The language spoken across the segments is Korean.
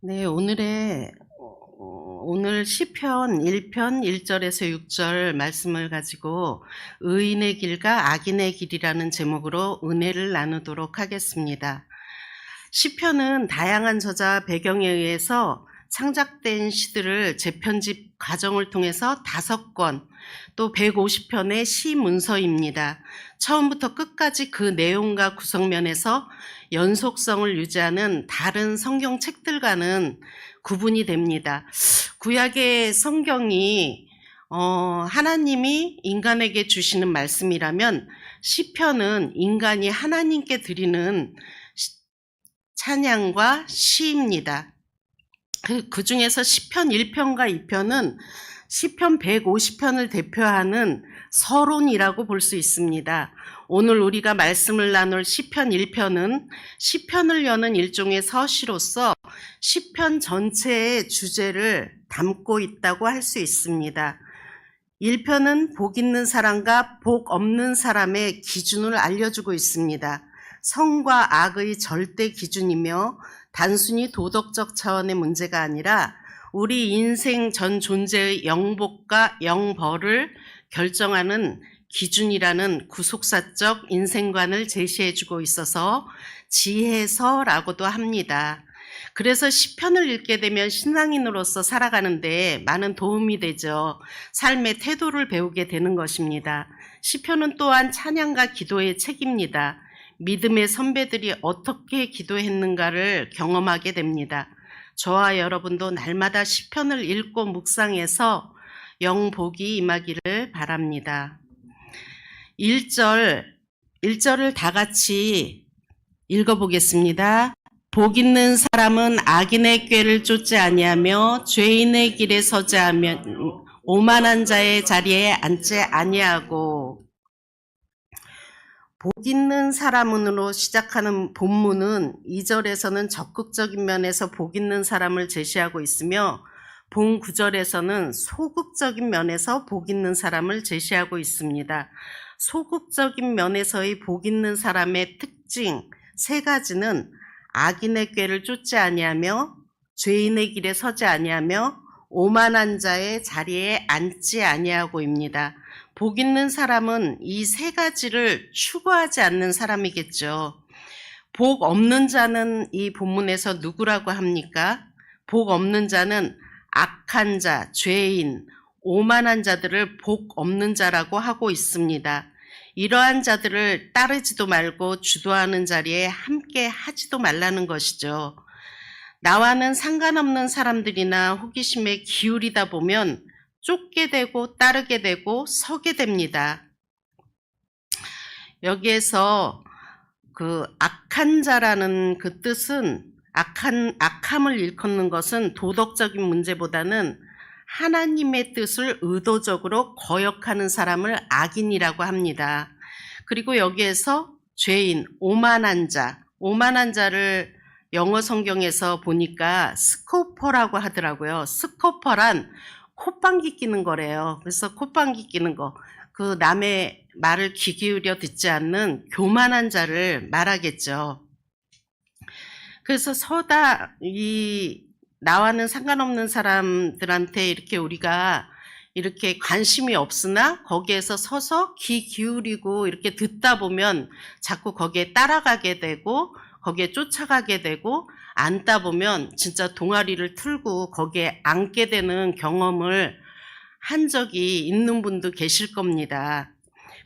네, 오늘 시편 1편 1절에서 6절 말씀을 가지고 의인의 길과 악인의 길이라는 제목으로 은혜를 나누도록 하겠습니다. 시편은 다양한 저자 배경에 의해서 창작된 시들을 재편집 과정을 통해서 5권, 또 150편의 시 문서입니다. 처음부터 끝까지 그 내용과 구성면에서 연속성을 유지하는 다른 성경 책들과는 구분이 됩니다. 구약의 성경이 하나님이 인간에게 주시는 말씀이라면 시편은 인간이 하나님께 드리는 찬양과 시입니다. 그 중에서 시편 1편과 2편은 시편 150편을 대표하는 서론이라고 볼 수 있습니다. 오늘 우리가 말씀을 나눌 시편 1편은 시편을 여는 일종의 서시로서 시편 전체의 주제를 담고 있다고 할 수 있습니다. 1편은 복 있는 사람과 복 없는 사람의 기준을 알려주고 있습니다. 성과 악의 절대 기준이며 단순히 도덕적 차원의 문제가 아니라 우리 인생 전 존재의 영복과 영벌을 결정하는 기준이라는 구속사적 인생관을 제시해주고 있어서 지혜서라고도 합니다. 그래서 시편을 읽게 되면 신앙인으로서 살아가는데 많은 도움이 되죠. 삶의 태도를 배우게 되는 것입니다. 시편은 또한 찬양과 기도의 책입니다. 믿음의 선배들이 어떻게 기도했는가를 경험하게 됩니다. 저와 여러분도 날마다 시편을 읽고 묵상해서 영복이 임하기를 바랍니다. 1절을 다 같이 읽어보겠습니다. 복 있는 사람은 악인의 꾀를 쫓지 아니하며 죄인의 길에 서지 아니하며 오만한 자의 자리에 앉지 아니하고. 복 있는 사람으로 시작하는 본문은 2절에서는 적극적인 면에서 복 있는 사람을 제시하고 있으며 본 9절에서는 소극적인 면에서 복 있는 사람을 제시하고 있습니다. 소극적인 면에서의 복 있는 사람의 특징 3가지는 악인의 꾀를 쫓지 아니하며 죄인의 길에 서지 아니하며 오만한 자의 자리에 앉지 아니하고입니다. 복 있는 사람은 이 3가지를 추구하지 않는 사람이겠죠. 복 없는 자는 이 본문에서 누구라고 합니까? 복 없는 자는 악한 자, 죄인, 오만한 자들을 복 없는 자라고 하고 있습니다. 이러한 자들을 따르지도 말고 주도하는 자리에 함께 하지도 말라는 것이죠. 나와는 상관없는 사람들이나 호기심에 기울이다 보면 쫓게 되고 따르게 되고 서게 됩니다. 여기에서 그 악한 자라는 그 뜻은 악함을 일컫는 것은 도덕적인 문제보다는 하나님의 뜻을 의도적으로 거역하는 사람을 악인이라고 합니다. 그리고 여기에서 죄인, 오만한 자를 영어 성경에서 보니까 스코퍼라고 하더라고요. 스코퍼란 콧방귀 끼는 거래요. 그래서 콧방귀 끼는 거, 그 남의 말을 귀 기울여 듣지 않는 교만한 자를 말하겠죠. 그래서 나와는 상관없는 사람들한테 이렇게 우리가 이렇게 관심이 없으나 거기에서 서서 귀 기울이고 이렇게 듣다 보면 자꾸 거기에 따라가게 되고 거기에 쫓아가게 되고 앉다 보면 진짜 동아리를 틀고 거기에 앉게 되는 경험을 한 적이 있는 분도 계실 겁니다.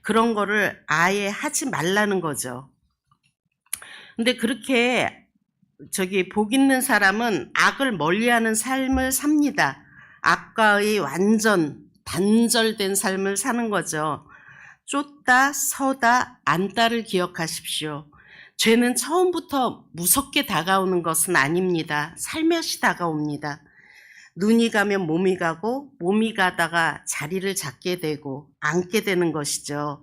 그런 거를 아예 하지 말라는 거죠. 근데 그렇게 복 있는 사람은 악을 멀리하는 삶을 삽니다. 악과의 완전 단절된 삶을 사는 거죠. 쫓다 서다 앉다를 기억하십시오. 죄는 처음부터 무섭게 다가오는 것은 아닙니다. 살며시 다가옵니다. 눈이 가면 몸이 가고 몸이 가다가 자리를 잡게 되고 앉게 되는 것이죠.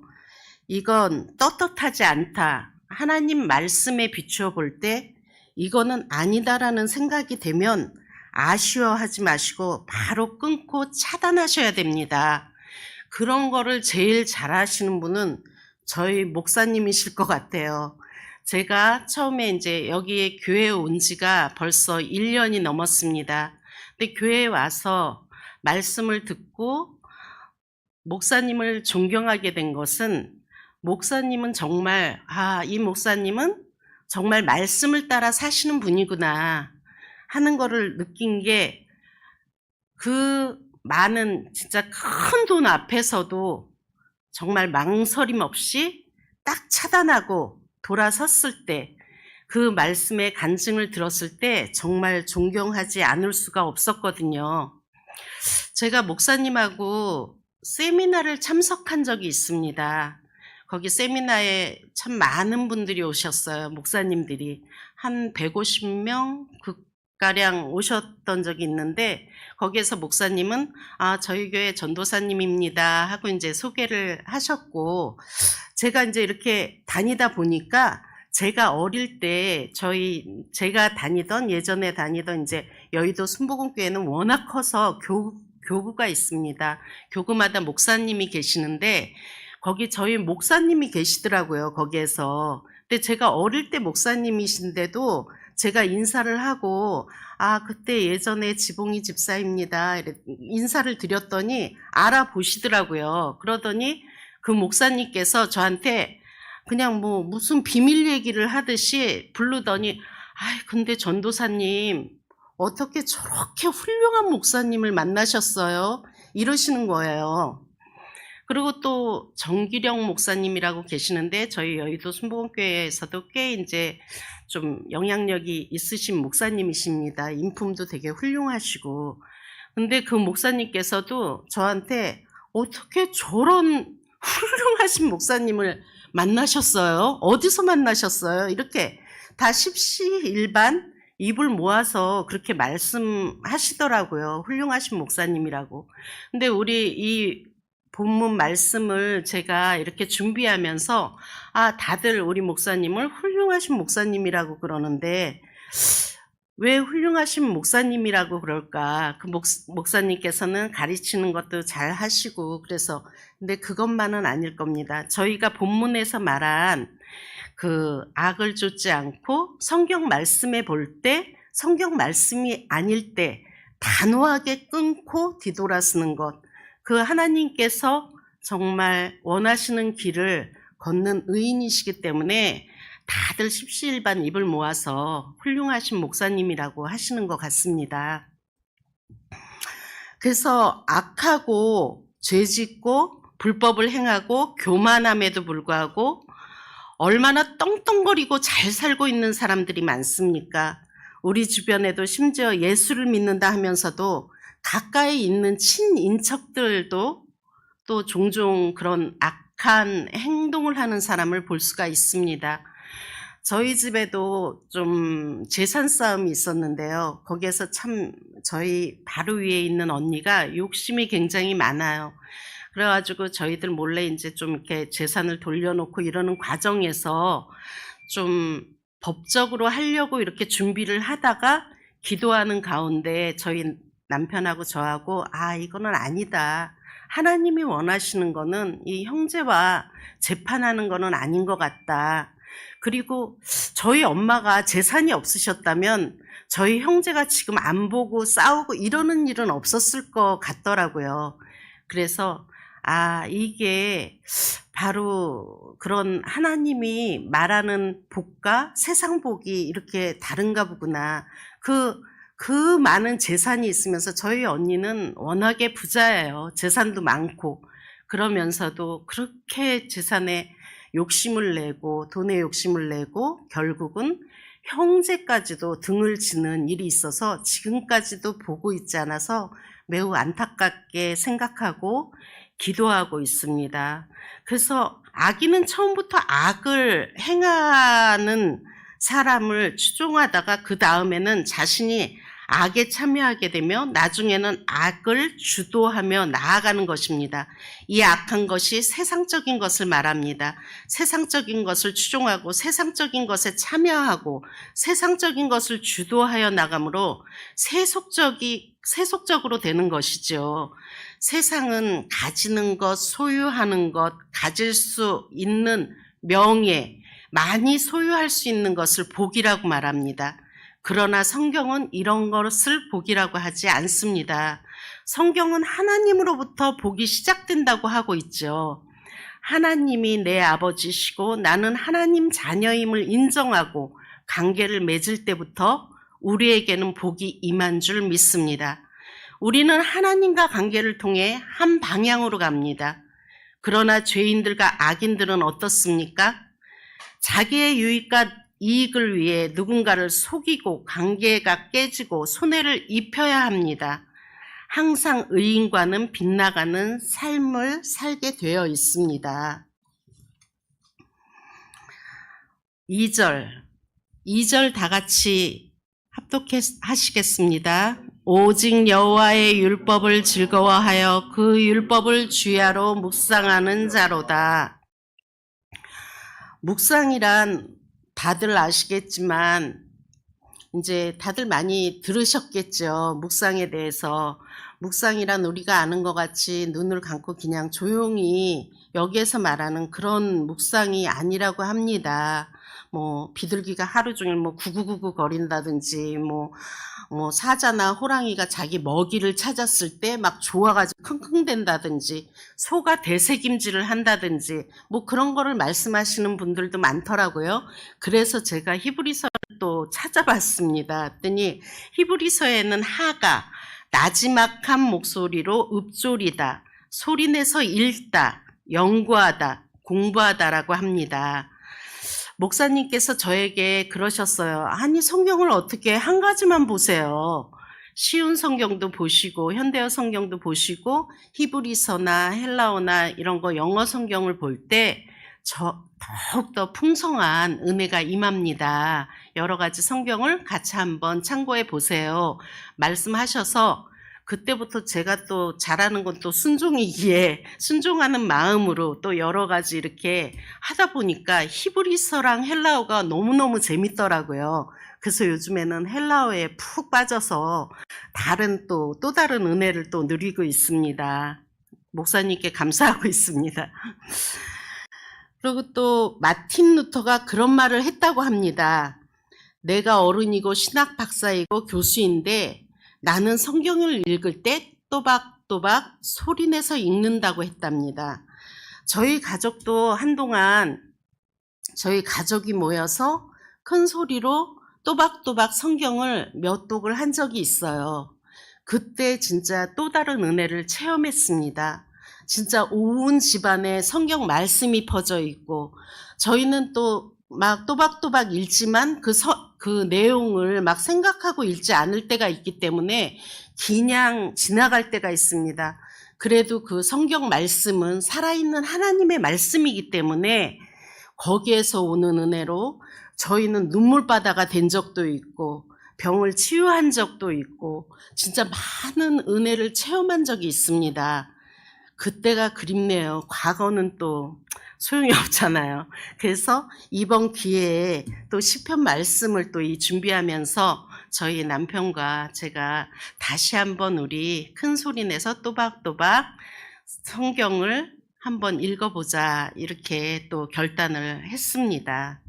이건 떳떳하지 않다. 하나님 말씀에 비추어 볼 때 이거는 아니다라는 생각이 되면 아쉬워하지 마시고 바로 끊고 차단하셔야 됩니다. 그런 거를 제일 잘하시는 분은 저희 목사님이실 것 같아요. 제가 처음에 이제 여기에 교회에 온 지가 벌써 1년이 넘었습니다. 근데 교회에 와서 말씀을 듣고 목사님을 존경하게 된 것은 목사님은 정말, 이 목사님은 정말 말씀을 따라 사시는 분이구나 하는 거를 느낀 게 그 많은 진짜 큰 돈 앞에서도 정말 망설임 없이 딱 차단하고 돌아섰을 때 그 말씀의 간증을 들었을 때 정말 존경하지 않을 수가 없었거든요. 제가 목사님하고 세미나를 참석한 적이 있습니다. 거기 세미나에 참 많은 분들이 오셨어요. 목사님들이 한 150명 가량 오셨던 적이 있는데 거기에서 목사님은 저희 교회 전도사님입니다 하고 이제 소개를 하셨고, 제가 이제 이렇게 다니다 보니까 제가 어릴 때 제가 예전에 다니던 이제 여의도 순복음교회는 워낙 커서 교구가 있습니다. 교구마다 목사님이 계시는데 거기 저희 목사님이 계시더라고요, 거기에서. 근데 제가 어릴 때 목사님이신데도 제가 인사를 하고 그때 예전에 지봉이 집사입니다 인사를 드렸더니 알아보시더라고요. 그러더니 그 목사님께서 저한테 그냥 뭐 무슨 비밀 얘기를 하듯이 부르더니 근데 전도사님 어떻게 저렇게 훌륭한 목사님을 만나셨어요? 이러시는 거예요. 그리고 또 정기령 목사님이라고 계시는데 저희 여의도 순복음교회에서도 꽤 이제 좀 영향력이 있으신 목사님이십니다. 인품도 되게 훌륭하시고. 근데 그 목사님께서도 저한테 어떻게 저런 훌륭하신 목사님을 만나셨어요? 어디서 만나셨어요? 이렇게 다 십시일반 입을 모아서 그렇게 말씀하시더라고요. 훌륭하신 목사님이라고. 근데 우리 이 본문 말씀을 제가 이렇게 준비하면서 다들 우리 목사님을 훌륭하신 목사님이라고 그러는데 왜 훌륭하신 목사님이라고 그럴까? 그 목사님께서는 가르치는 것도 잘 하시고 그래서, 근데 그것만은 아닐 겁니다. 저희가 본문에서 말한 그 악을 쫓지 않고 성경 말씀에 볼 때 성경 말씀이 아닐 때 단호하게 끊고 뒤돌아서는 것, 그 하나님께서 정말 원하시는 길을 걷는 의인이시기 때문에 다들 십시일반 입을 모아서 훌륭하신 목사님이라고 하시는 것 같습니다. 그래서 악하고 죄짓고 불법을 행하고 교만함에도 불구하고 얼마나 떵떵거리고 잘 살고 있는 사람들이 많습니까? 우리 주변에도 심지어 예수를 믿는다 하면서도 가까이 있는 친인척들도 또 종종 그런 악한 행동을 하는 사람을 볼 수가 있습니다. 저희 집에도 좀 재산 싸움이 있었는데요. 거기에서 참 저희 바로 위에 있는 언니가 욕심이 굉장히 많아요. 그래가지고 저희들 몰래 이제 좀 이렇게 재산을 돌려놓고 이러는 과정에서 좀 법적으로 하려고 이렇게 준비를 하다가 기도하는 가운데 저희 남편하고 저하고 이거는 아니다. 하나님이 원하시는 거는 이 형제와 재판하는 거는 아닌 것 같다. 그리고 저희 엄마가 재산이 없으셨다면 저희 형제가 지금 안 보고 싸우고 이러는 일은 없었을 것 같더라고요. 그래서 이게 바로 그런 하나님이 말하는 복과 세상 복이 이렇게 다른가 보구나. 그 많은 재산이 있으면서 저희 언니는 워낙에 부자예요. 재산도 많고. 그러면서도 그렇게 재산에 욕심을 내고 돈에 욕심을 내고 결국은 형제까지도 등을 지는 일이 있어서 지금까지도 보고 있지 않아서 매우 안타깝게 생각하고 기도하고 있습니다. 그래서 악인은 처음부터 악을 행하는 사람을 추종하다가 그 다음에는 자신이 악에 참여하게 되며 나중에는 악을 주도하며 나아가는 것입니다. 이 악한 것이 세상적인 것을 말합니다. 세상적인 것을 추종하고 세상적인 것에 참여하고 세상적인 것을 주도하여 나가므로 세속적으로 되는 것이죠. 세상은 가지는 것, 소유하는 것, 가질 수 있는 명예, 많이 소유할 수 있는 것을 복이라고 말합니다. 그러나 성경은 이런 것을 복이라고 하지 않습니다. 성경은 하나님으로부터 복이 시작된다고 하고 있죠. 하나님이 내 아버지시고 나는 하나님 자녀임을 인정하고 관계를 맺을 때부터 우리에게는 복이 임한 줄 믿습니다. 우리는 하나님과 관계를 통해 한 방향으로 갑니다. 그러나 죄인들과 악인들은 어떻습니까? 자기의 유익과 이익을 위해 누군가를 속이고 관계가 깨지고 손해를 입혀야 합니다. 항상 의인과는 빗나가는 삶을 살게 되어 있습니다. 2절 다 같이 합독하시겠습니다. 오직 여호와의 율법을 즐거워하여 그 율법을 주야로 묵상하는 자로다. 묵상이란 다들 아시겠지만 이제 다들 많이 들으셨겠죠. 묵상에 대해서. 묵상이란 우리가 아는 것 같이 눈을 감고 그냥 조용히 여기에서 말하는 그런 묵상이 아니라고 합니다. 비둘기가 하루 종일 구구구구 거린다든지 사자나 호랑이가 자기 먹이를 찾았을 때 막 좋아가지고 킁킁댄다든지 소가 되새김질을 한다든지 그런 거를 말씀하시는 분들도 많더라고요. 그래서 제가 히브리서를 또 찾아봤습니다. 그랬더니 히브리서에는 하가 나지막한 목소리로 읊조리다, 소리내서 읽다, 연구하다, 공부하다라고 합니다. 목사님께서 저에게 그러셨어요. 아니 성경을 어떻게 한 가지만 보세요. 쉬운 성경도 보시고 현대어 성경도 보시고 히브리서나 헬라어나 이런 거 영어 성경을 볼 때 더욱더 풍성한 은혜가 임합니다. 여러 가지 성경을 같이 한번 참고해 보세요. 말씀하셔서 그때부터 제가 또 잘하는 건 또 순종이기에 순종하는 마음으로 또 여러 가지 이렇게 하다 보니까 히브리서랑 헬라어가 너무너무 재밌더라고요. 그래서 요즘에는 헬라어에 푹 빠져서 또 다른 은혜를 또 누리고 있습니다. 목사님께 감사하고 있습니다. 그리고 또 마틴 루터가 그런 말을 했다고 합니다. 내가 어른이고 신학 박사이고 교수인데 나는 성경을 읽을 때 또박또박 소리내서 읽는다고 했답니다. 저희 가족도 한동안 저희 가족이 모여서 큰 소리로 또박또박 성경을 몇 독을 한 적이 있어요. 그때 진짜 또 다른 은혜를 체험했습니다. 진짜 온 집안에 성경 말씀이 퍼져 있고 저희는 또 막 또박또박 읽지만 그 내용을 막 생각하고 읽지 않을 때가 있기 때문에 그냥 지나갈 때가 있습니다. 그래도 그 성경 말씀은 살아있는 하나님의 말씀이기 때문에 거기에서 오는 은혜로 저희는 눈물바다가 된 적도 있고 병을 치유한 적도 있고 진짜 많은 은혜를 체험한 적이 있습니다. 그때가 그립네요. 과거는 또 소용이 없잖아요. 그래서 이번 기회에 또 시편 말씀을 또 준비하면서 저희 남편과 제가 다시 한번 우리 큰 소리 내서 또박또박 성경을 한번 읽어보자 이렇게 또 결단을 했습니다.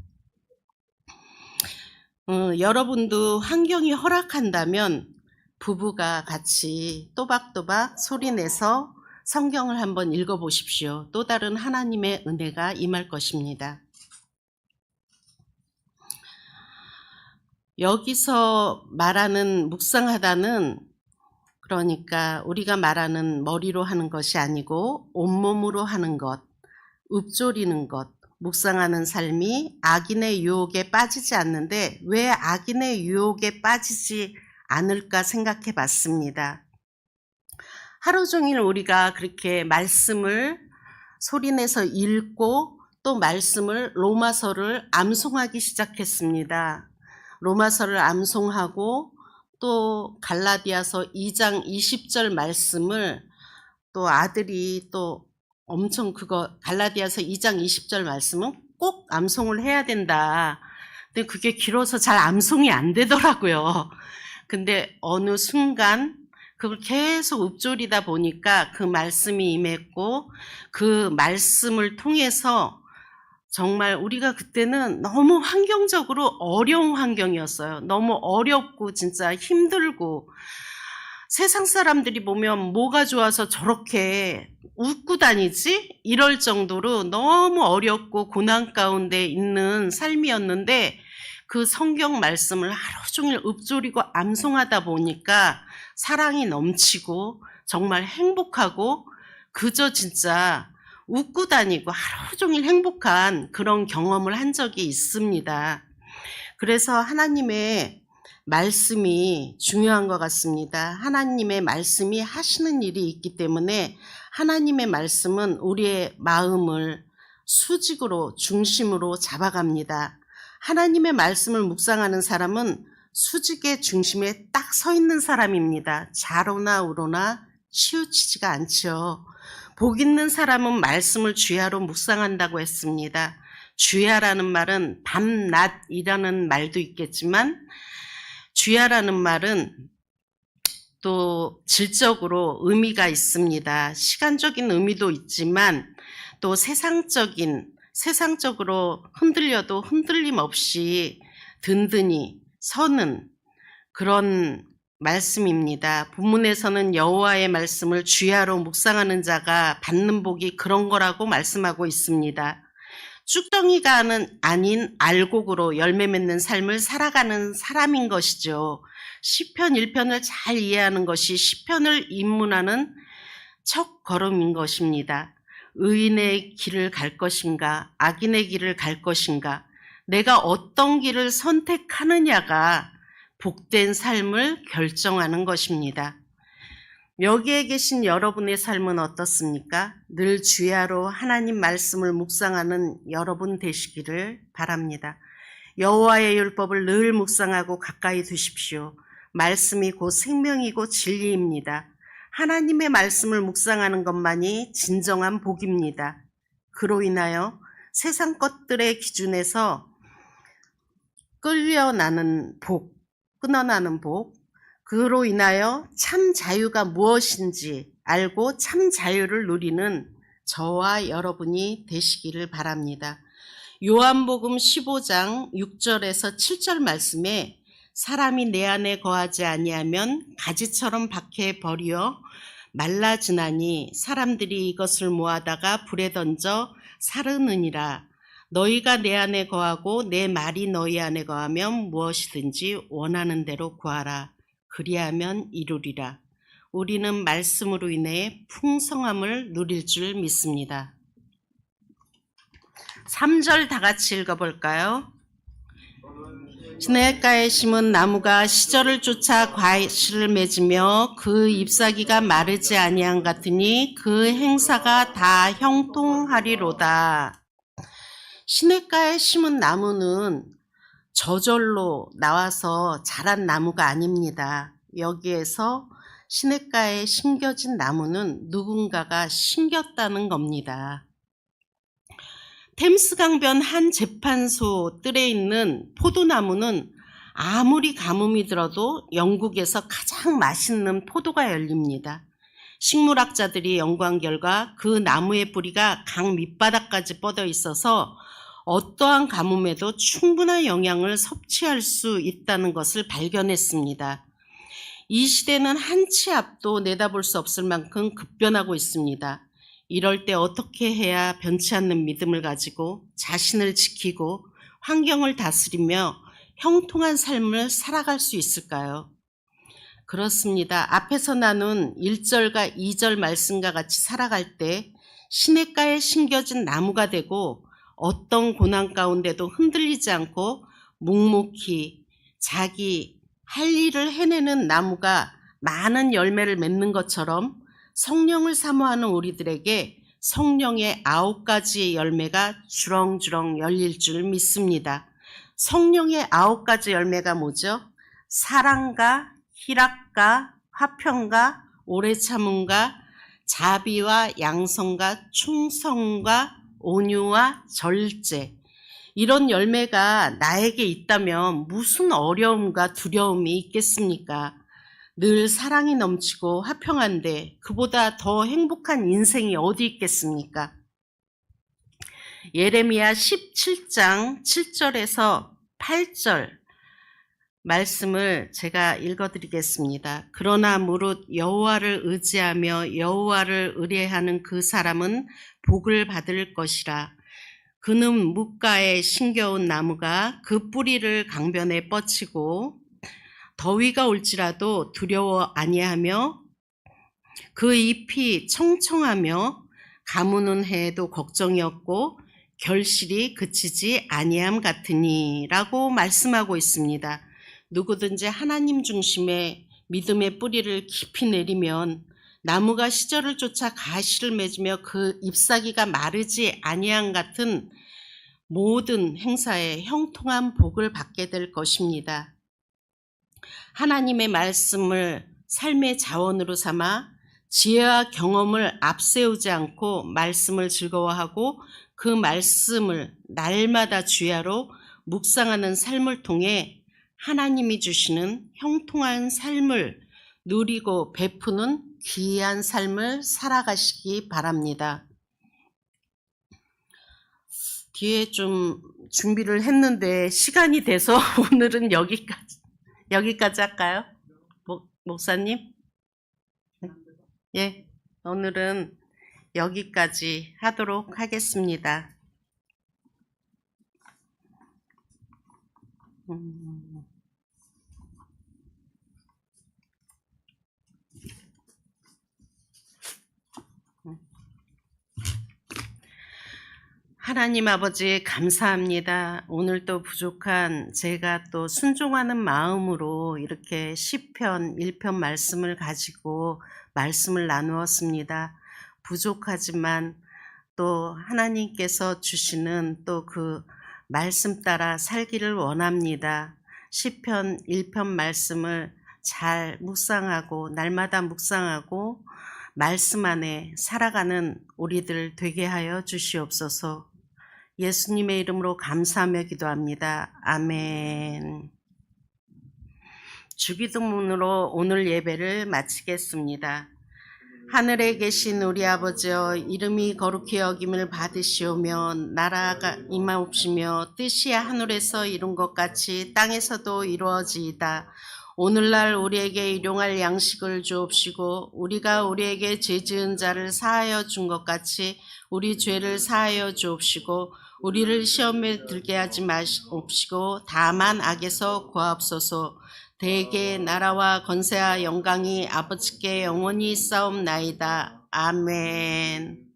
여러분도 환경이 허락한다면 부부가 같이 또박또박 소리 내서 성경을 한번 읽어보십시오. 또 다른 하나님의 은혜가 임할 것입니다. 여기서 말하는 묵상하다는 그러니까 우리가 말하는 머리로 하는 것이 아니고 온몸으로 하는 것, 읊조리는 것, 묵상하는 삶이 악인의 유혹에 빠지지 않는데 왜 악인의 유혹에 빠지지 않을까 생각해 봤습니다. 하루 종일 우리가 그렇게 말씀을 소리내서 읽고 또 말씀을 로마서를 암송하기 시작했습니다. 로마서를 암송하고 또 갈라디아서 2장 20절 말씀을 또 아들이 또 엄청 갈라디아서 2장 20절 말씀은 꼭 암송을 해야 된다. 근데 그게 길어서 잘 암송이 안 되더라고요. 근데 어느 순간 그걸 계속 읊조리다 보니까 그 말씀이 임했고 그 말씀을 통해서 정말 우리가 그때는 너무 환경적으로 어려운 환경이었어요. 너무 어렵고 진짜 힘들고 세상 사람들이 보면 뭐가 좋아서 저렇게 웃고 다니지? 이럴 정도로 너무 어렵고 고난 가운데 있는 삶이었는데 그 성경 말씀을 하루 종일 읊조리고 암송하다 보니까 사랑이 넘치고 정말 행복하고 그저 진짜 웃고 다니고 하루 종일 행복한 그런 경험을 한 적이 있습니다. 그래서 하나님의 말씀이 중요한 것 같습니다. 하나님의 말씀이 하시는 일이 있기 때문에 하나님의 말씀은 우리의 마음을 수직으로 중심으로 잡아갑니다. 하나님의 말씀을 묵상하는 사람은 수직의 중심에 딱 서 있는 사람입니다. 좌로나 우로나 치우치지가 않죠. 복 있는 사람은 말씀을 주야로 묵상한다고 했습니다. 주야라는 말은 밤낮이라는 말도 있겠지만 주야라는 말은 또 질적으로 의미가 있습니다. 시간적인 의미도 있지만 또 세상적으로 흔들려도 흔들림 없이 든든히 서는 그런 말씀입니다. 본문에서는 여호와의 말씀을 주야로 묵상하는 자가 받는 복이 그런 거라고 말씀하고 있습니다. 쑥덩이가 아닌 알곡으로 열매 맺는 삶을 살아가는 사람인 것이죠. 시편 1편을 잘 이해하는 것이 시편을 입문하는 첫 걸음인 것입니다. 의인의 길을 갈 것인가, 악인의 길을 갈 것인가, 내가 어떤 길을 선택하느냐가 복된 삶을 결정하는 것입니다. 여기에 계신 여러분의 삶은 어떻습니까? 늘 주야로 하나님 말씀을 묵상하는 여러분 되시기를 바랍니다. 여호와의 율법을 늘 묵상하고 가까이 두십시오. 말씀이 곧 생명이고 진리입니다. 하나님의 말씀을 묵상하는 것만이 진정한 복입니다. 그로 인하여 세상 것들의 기준에서 끊어나는 복, 그로 인하여 참 자유가 무엇인지 알고 참 자유를 누리는 저와 여러분이 되시기를 바랍니다. 요한복음 15장 6절에서 7절 말씀에 사람이 내 안에 거하지 아니하면 가지처럼 밖에 버려 말라지나니 사람들이 이것을 모아다가 불에 던져 사르느니라. 너희가 내 안에 거하고 내 말이 너희 안에 거하면 무엇이든지 원하는 대로 구하라. 그리하면 이루리라. 우리는 말씀으로 인해 풍성함을 누릴 줄 믿습니다. 3절 다 같이 읽어볼까요? 시냇가에 심은 나무가 시절을 쫓아 과실을 맺으며 그 잎사귀가 마르지 아니한 같으니 그 행사가 다 형통하리로다. 시냇가에 심은 나무는 저절로 나와서 자란 나무가 아닙니다. 여기에서 시냇가에 심겨진 나무는 누군가가 심겼다는 겁니다. 템스강변 한 재판소 뜰에 있는 포도나무는 아무리 가뭄이 들어도 영국에서 가장 맛있는 포도가 열립니다. 식물학자들이 연구한 결과 그 나무의 뿌리가 강 밑바닥까지 뻗어 있어서 어떠한 가뭄에도 충분한 영양을 섭취할 수 있다는 것을 발견했습니다. 이 시대는 한 치 앞도 내다볼 수 없을 만큼 급변하고 있습니다. 이럴 때 어떻게 해야 변치 않는 믿음을 가지고 자신을 지키고 환경을 다스리며 형통한 삶을 살아갈 수 있을까요? 그렇습니다. 앞에서 나눈 1절과 2절 말씀과 같이 살아갈 때 시냇가에 심겨진 나무가 되고 어떤 고난 가운데도 흔들리지 않고 묵묵히 자기 할 일을 해내는 나무가 많은 열매를 맺는 것처럼 성령을 사모하는 우리들에게 성령의 9가지의 열매가 주렁주렁 열릴 줄 믿습니다. 성령의 9가지 열매가 뭐죠? 사랑과 희락과 화평과 오래 참음과 자비와 양성과 충성과 온유와 절제, 이런 열매가 나에게 있다면 무슨 어려움과 두려움이 있겠습니까? 늘 사랑이 넘치고 화평한데 그보다 더 행복한 인생이 어디 있겠습니까? 예레미야 17장 7절에서 8절 말씀을 제가 읽어드리겠습니다. 그러나 무릇 여호와를 의지하며 여호와를 의뢰하는 그 사람은 복을 받을 것이라. 그는 뭇가에 심겨온 나무가 그 뿌리를 강변에 뻗치고 더위가 올지라도 두려워 아니하며 그 잎이 청청하며 가무는 해에도 걱정이 없고 결실이 그치지 아니함 같으니라고 말씀하고 있습니다. 누구든지 하나님 중심의 믿음의 뿌리를 깊이 내리면 나무가 시절을 쫓아 가시를 맺으며 그 잎사귀가 마르지 아니함 같은 모든 행사에 형통한 복을 받게 될 것입니다. 하나님의 말씀을 삶의 자원으로 삼아 지혜와 경험을 앞세우지 않고 말씀을 즐거워하고 그 말씀을 날마다 주야로 묵상하는 삶을 통해 하나님이 주시는 형통한 삶을 누리고 베푸는 귀한 삶을 살아가시기 바랍니다. 뒤에 좀 준비를 했는데 시간이 돼서 오늘은 여기까지 할까요? 목사님? 예, 오늘은 여기까지 하도록 하겠습니다. 하나님 아버지 감사합니다. 오늘 또 부족한 제가 또 순종하는 마음으로 이렇게 시편 1편 말씀을 가지고 말씀을 나누었습니다. 부족하지만 또 하나님께서 주시는 또 그 말씀 따라 살기를 원합니다. 시편 1편 말씀을 잘 묵상하고 날마다 묵상하고 말씀 안에 살아가는 우리들 되게 하여 주시옵소서. 예수님의 이름으로 감사하며 기도합니다. 아멘. 주기도문으로 오늘 예배를 마치겠습니다. 하늘에 계신 우리 아버지여, 이름이 거룩히 여김을 받으시오며 나라가 임하옵시며 뜻이 하늘에서 이룬 것 같이 땅에서도 이루어지이다. 오늘날 우리에게 일용할 양식을 주옵시고 우리가 우리에게 죄 지은 자를 사하여 준 것 같이 우리 죄를 사하여 주옵시고 우리를 시험에 들게 하지 마옵시고 다만 악에서 구하옵소서. 대개 나라와 권세와 영광이 아버지께 영원히 있사옵나이다. 아멘.